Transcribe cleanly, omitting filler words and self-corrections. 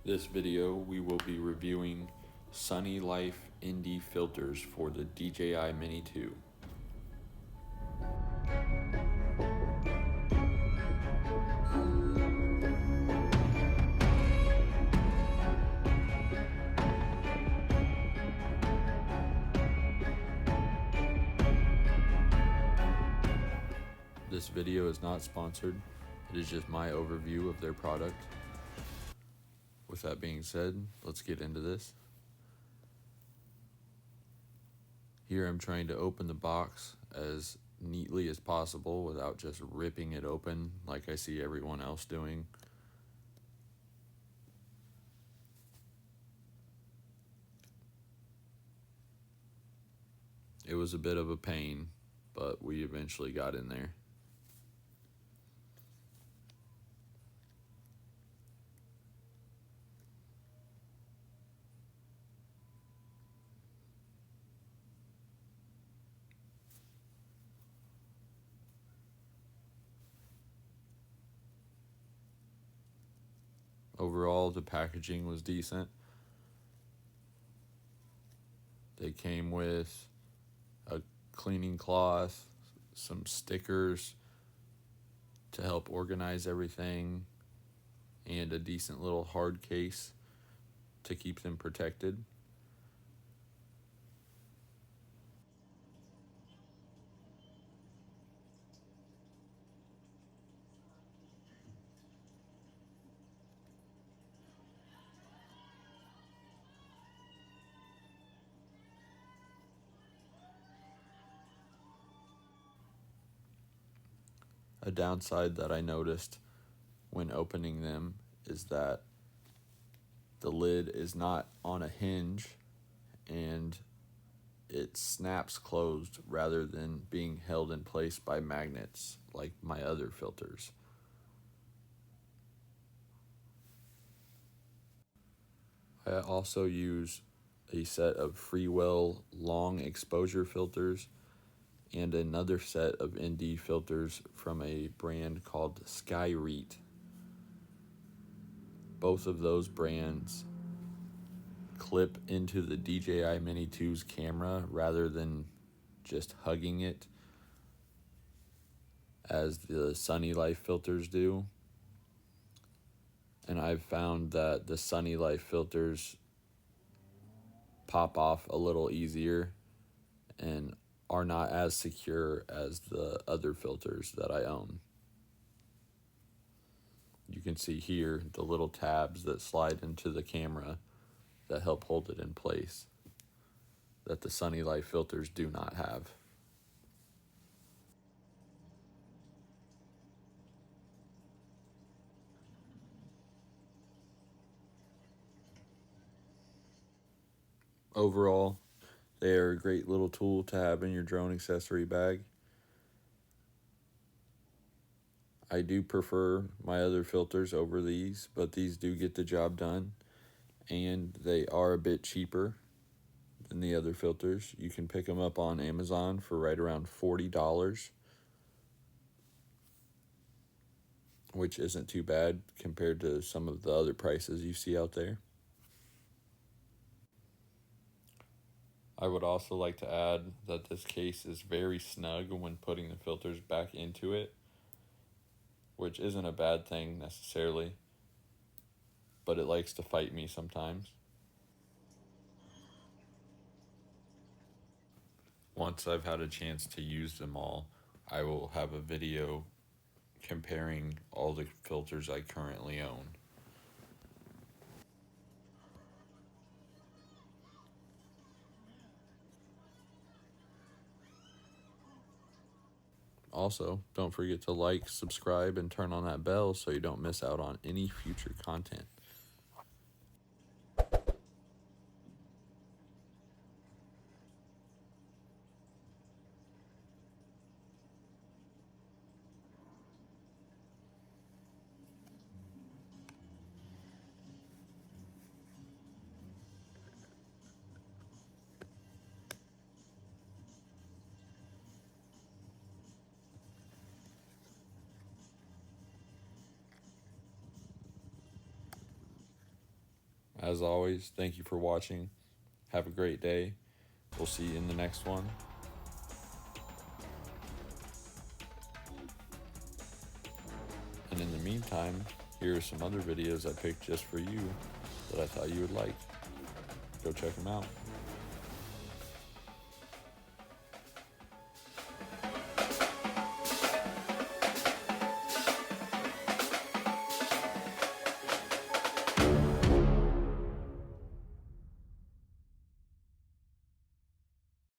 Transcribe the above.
This video we will be reviewing SunnyLife ND filters for the DJI Mini 2. This video is not sponsored, it is just my overview of their product. With that being said, let's get into this. Here I'm trying to open the box as neatly as possible without just ripping it open like I see everyone else doing. It was a bit of a pain, but we eventually got in there. Overall, the packaging was decent. They came with a cleaning cloth, some stickers to help organize everything, and a decent little hard case to keep them protected. A downside that I noticed when opening them is that the lid is not on a hinge and it snaps closed rather than being held in place by magnets like my other filters. I also use a set of freewell long exposure filters and another set of ND filters from a brand called skyreat. Both of those brands clip into the DJI Mini 2's camera rather than just hugging it as the SunnyLife filters do. And I've found that the SunnyLife filters pop off a little easier and are not as secure as the other filters that I own. You can see here the little tabs that slide into the camera that help hold it in place that the SunnyLife filters do not have. Overall, they are a great little tool to have in your drone accessory bag. I do prefer my other filters over these, but these do get the job done, and they are a bit cheaper than the other filters. You can pick them up on Amazon for right around $40, which isn't too bad compared to some of the other prices you see out there. I would also like to add that this case is very snug when putting the filters back into it, which isn't a bad thing necessarily, but it likes to fight me sometimes. Once I've had a chance to use them all, I will have a video comparing all the filters I currently own. Also, don't forget to like, subscribe, and turn on that bell so you don't miss out on any future content. As always, thank you for watching. Have a great day. We'll see you in the next one. And in the meantime, here are some other videos I picked just for you that I thought you would like. Go check them out.